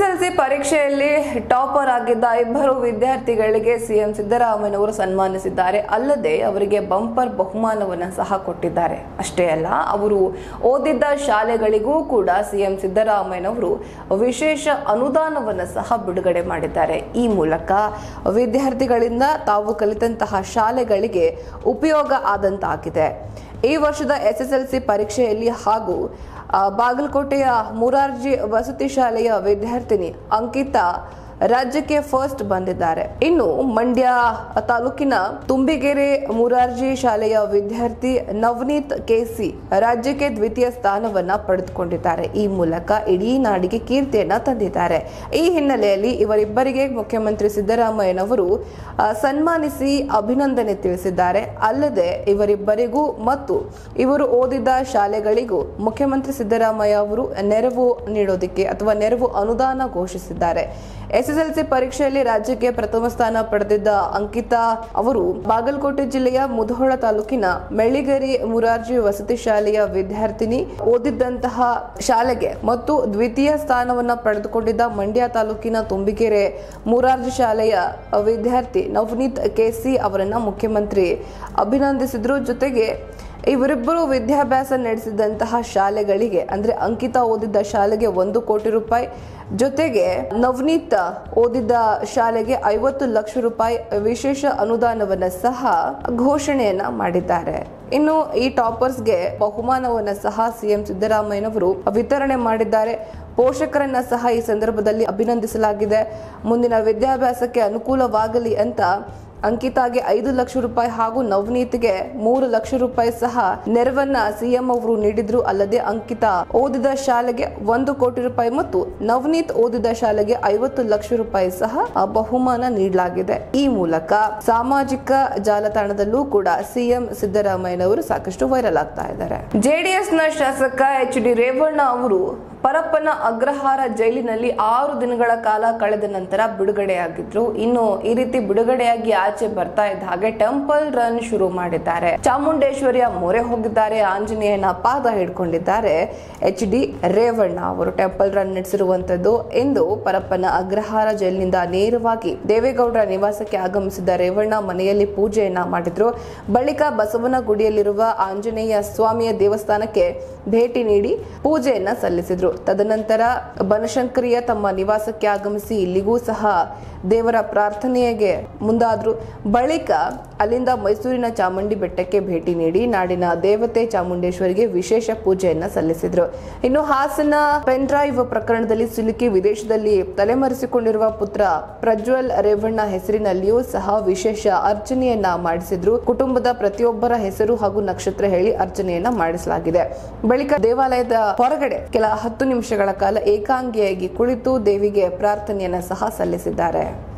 SSLC ಪರೀಕ್ಷೆಯಲ್ಲಿ topper ಆಗಿದ್ದ ಇಬ್ಬರು ವಿದ್ಯಾರ್ಥಿಗಳಿಗೆ ಸಿಎಂ ಸಿದ್ದರಾಮಯ್ಯನವರು ಸನ್ಮಾನಿಸಿದ್ದಾರೆ. ಅಲ್ಲದೆ ಅವರಿಗೆ ಬಂಪರ್ ಬಹುಮಾನವನ್ನು ಸಹ ಕೊಟ್ಟಿದ್ದಾರೆ. ಅಷ್ಟೇ ಅಲ್ಲ, ಅವರು ಓದಿದ್ದ ಶಾಲೆಗಳಿಗೂ ಕೂಡ ಸಿಎಂ ಸಿದ್ದರಾಮಯ್ಯನವರು ವಿಶೇಷ ಅನುದಾನವನ್ನು ಸಹ ಬಿಡುಗಡೆ ಮಾಡಿದ್ದಾರೆ. ಈ ಮೂಲಕ ವಿದ್ಯಾರ್ಥಿಗಳಿಂದ ತಾವು ಕಲಿತಂತಹ ಶಾಲೆಗಳಿಗೆ ಉಪಯೋಗ ಆದಂತಾಗಿದೆ. ಈ ವರ್ಷದ ಎಸ್ಎಸ್ಎಲ್ಸಿ ಪರೀಕ್ಷೆಯಲ್ಲಿ ಹಾಗೂ ಬಾಗಲಕೋಟೆಯ ಮುರಾರ್ಜಿ ವಸತಿ ಶಾಲೆಯ ವಿದ್ಯಾರ್ಥಿನಿ ಅಂಕಿತಾ ರಾಜ್ಯಕ್ಕೆ ಫಸ್ಟ್ ಬಂದಿದ್ದಾರೆ. ಇನ್ನು ಮಂಡ್ಯ ತಾಲೂಕಿನ ತುಂಬಿಗೆರೆ ಮುರಾರ್ಜಿ ಶಾಲೆಯ ವಿದ್ಯಾರ್ಥಿ ನವನೀತ್ ಕೆಸಿ ರಾಜ್ಯಕ್ಕೆ ದ್ವಿತೀಯ ಸ್ಥಾನವನ್ನ ಪಡೆದುಕೊಂಡಿದ್ದಾರೆ. ಈ ಮೂಲಕ ಇಡೀ ನಾಡಿಗೆ ಕೀರ್ತಿಯನ್ನ ತಂದಿದ್ದಾರೆ. ಈ ಹಿನ್ನೆಲೆಯಲ್ಲಿ ಇವರಿಬ್ಬರಿಗೆ ಮುಖ್ಯಮಂತ್ರಿ ಸಿದ್ದರಾಮಯ್ಯನವರು ಸನ್ಮಾನಿಸಿ ಅಭಿನಂದನೆ ತಿಳಿಸಿದ್ದಾರೆ. ಅಲ್ಲದೆ ಇವರಿಬ್ಬರಿಗೂ ಮತ್ತು ಇವರು ಓದಿದ ಶಾಲೆಗಳಿಗೂ ಮುಖ್ಯಮಂತ್ರಿ ಸಿದ್ದರಾಮಯ್ಯ ಅವರು ನೆರವು ನೀಡೋದಕ್ಕೆ ಅಥವಾ ನೆರವು ಅನುದಾನ ಘೋಷಿಸಿದ್ದಾರೆ. ಎಸ್ಎಸ್ಎಲ್ಸಿ ಪರೀಕ್ಷೆಯಲ್ಲಿ ರಾಜ್ಯಕ್ಕೆ ಪ್ರಥಮ ಸ್ಥಾನ ಪಡೆದಿದ್ದ ಅಂಕಿತಾ ಅವರು ಬಾಗಲಕೋಟೆ ಜಿಲ್ಲೆಯ ಮುಧೋಳ ತಾಲೂಕಿನ ಮೆಳ್ಳಿಗೆರೆ ಮುರಾರ್ಜಿ ವಸತಿ ಶಾಲೆಯ ವಿದ್ಯಾರ್ಥಿನಿ. ಓದಿದ್ದಂತಹ ಶಾಲೆಗೆ ಮತ್ತು ದ್ವಿತೀಯ ಸ್ಥಾನವನ್ನ ಪಡೆದುಕೊಂಡಿದ್ದ ಮಂಡ್ಯ ತಾಲೂಕಿನ ತುಂಬಿಗೆರೆ ಮುರಾರ್ಜಿ ಶಾಲೆಯ ವಿದ್ಯಾರ್ಥಿ ನವನೀತ್ ಕೆಸಿ ಅವರನ್ನ ಮುಖ್ಯಮಂತ್ರಿ ಅಭಿನಂದಿಸಿದ್ರು. ಜೊತೆಗೆ ಇವರಿಬ್ಬರು ವಿದ್ಯಾಭ್ಯಾಸ ನಡೆಸಿದಂತಹ ಶಾಲೆಗಳಿಗೆ ಅಂದ್ರೆ ಅಂಕಿತಾ ಓದಿದ್ದ ಶಾಲೆಗೆ 1 ಕೋಟಿ ರೂಪಾಯಿ, ಜೊತೆಗೆ ನವನೀತ್ ಓದಿದ್ದ ಶಾಲೆಗೆ 50 ಲಕ್ಷ ರೂಪಾಯಿ ವಿಶೇಷ ಅನುದಾನವನ್ನ ಸಹ ಘೋಷಣೆಯನ್ನ ಮಾಡಿದ್ದಾರೆ. ಇನ್ನು ಈ ಟಾಪರ್ಸ್ಗೆ ಬಹುಮಾನವನ್ನ ಸಹ ಸಿಎಂ ಸಿದ್ದರಾಮಯ್ಯನವರು ವಿತರಣೆ ಮಾಡಿದ್ದಾರೆ. ಪೋಷಕರನ್ನ ಸಹ ಈ ಸಂದರ್ಭದಲ್ಲಿ ಅಭಿನಂದಿಸಲಾಗಿದೆ. ಮುಂದಿನ ವಿದ್ಯಾಭ್ಯಾಸಕ್ಕೆ ಅನುಕೂಲವಾಗಲಿ ಅಂತ ಅಂಕಿತಾಗೆ 5 ಲಕ್ಷ ರೂಪಾಯಿ ಹಾಗೂ ನವನೀತ್ಗೆ 3 ಲಕ್ಷ ರೂಪಾಯಿ ಸಹ ನೆರವನ್ನ ಸಿಎಂ ಅವರು ನೀಡಿದ್ರು. ಅಲ್ಲದೆ ಅಂಕಿತಾ ಓದಿದ ಶಾಲೆಗೆ 1 ಕೋಟಿ ರೂಪಾಯಿ ಮತ್ತು ನವನೀತ್ ಓದಿದ ಶಾಲೆಗೆ 50 ಲಕ್ಷ ರೂಪಾಯಿ ಸಹ ಬಹುಮಾನ ನೀಡಲಾಗಿದೆ. ಈ ಮೂಲಕ ಸಾಮಾಜಿಕ ಜಾಲತಾಣದಲ್ಲೂ ಕೂಡ ಸಿಎಂ ಸಿದ್ದರಾಮಯ್ಯನವರು ಸಾಕಷ್ಟು ವೈರಲ್ ಆಗ್ತಾ ಇದ್ದಾರೆ. ಜೆಡಿಎಸ್ನ ಶಾಸಕ ಎಚ್.ಡಿ. ರೇವಣ್ಣ ಅವರು ಪರಪ್ಪನ ಅಗ್ರಹಾರ ಜೈಲಿನಲ್ಲಿ 6 ದಿನಗಳ ಕಾಲ ಕಳೆದ ನಂತರ ಬಿಡುಗಡೆಯಾಗಿದ್ರು. ಇನ್ನು ಈ ರೀತಿ ಬಿಡುಗಡೆಯಾಗಿ ಆಚೆ ಬರ್ತಾ ಇದ್ದ ಹಾಗೆ ಟೆಂಪಲ್ ರನ್ ಶುರು ಮಾಡಿದ್ದಾರೆ. ಚಾಮುಂಡೇಶ್ವರಿಯ ಮೊರೆ ಹೋಗಿದ್ದಾರೆ. ಆಂಜನೇಯನ ಪಾದ ಹಿಡ್ಕೊಂಡಿದ್ದಾರೆ ಎಚ್.ಡಿ. ರೇವಣ್ಣ ಅವರು. ಟೆಂಪಲ್ ರನ್ ನಡೆಸಿರುವಂತದ್ದು. ಇಂದು ಪರಪ್ಪನ ಅಗ್ರಹಾರ ಜೈಲಿನಿಂದ ನೇರವಾಗಿ ದೇವೇಗೌಡರ ನಿವಾಸಕ್ಕೆ ಆಗಮಿಸಿದ ರೇವಣ್ಣ ಮನೆಯಲ್ಲಿ ಪೂಜೆಯನ್ನ ಮಾಡಿದ್ರು. ಬಳಿಕ ಬಸವನಗುಡಿಯಲ್ಲಿರುವ ಆಂಜನೇಯ ಸ್ವಾಮಿಯ ದೇವಸ್ಥಾನಕ್ಕೆ ಭೇಟಿ ನೀಡಿ ಪೂಜೆಯನ್ನ ಸಲ್ಲಿಸಿದ್ರು. ತದನಂತರ ಬನಶಂಕರಿಯ ತಮ್ಮ ನಿವಾಸಕ್ಕೆ ಆಗಮಿಸಿ ಇಲ್ಲಿಗೂ ಸಹ ದೇವರ ಪ್ರಾರ್ಥನೆಗೆ ಮುಂದಾದ್ರು. ಬಳಿಕ ಅಲ್ಲಿಂದ ಮೈಸೂರಿನ ಚಾಮುಂಡಿ ಬೆಟ್ಟಕ್ಕೆ ಭೇಟಿ ನೀಡಿ ನಾಡಿನ ದೇವತೆ ಚಾಮುಂಡೇಶ್ವರಿಗೆ ವಿಶೇಷ ಪೂಜೆಯನ್ನ ಸಲ್ಲಿಸಿದ್ರು. ಇನ್ನು ಹಾಸನ ಪೆನ್ ಡ್ರೈವ್ ಪ್ರಕರಣದಲ್ಲಿ ಸಿಲುಕಿ ವಿದೇಶದಲ್ಲಿ ತಲೆಮರೆಸಿಕೊಂಡಿರುವ ಪುತ್ರ ಪ್ರಜ್ವಲ್ ರೇವಣ್ಣ ಹೆಸರಿನಲ್ಲಿಯೂ ಸಹ ವಿಶೇಷ ಅರ್ಚನೆಯನ್ನ ಮಾಡಿಸಿದ್ರು. ಕುಟುಂಬದ ಪ್ರತಿಯೊಬ್ಬರ ಹೆಸರು ಹಾಗೂ ನಕ್ಷತ್ರ ಹೇಳಿ ಅರ್ಚನೆಯನ್ನ ಮಾಡಿಸಲಾಗಿದೆ. ಬಳಿಕ ದೇವಾಲಯದ ಹೊರಗಡೆ ಕೆಲ 10 ನಿಮಿಷಗಳ ಕಾಲ ಏಕಾಂಗಿಯಾಗಿ ಕುಳಿತು ದೇವಿಗೆ ಪ್ರಾರ್ಥನೆಯನ್ನ ಸಹ ಸಲ್ಲಿಸಿದ್ದಾರೆ.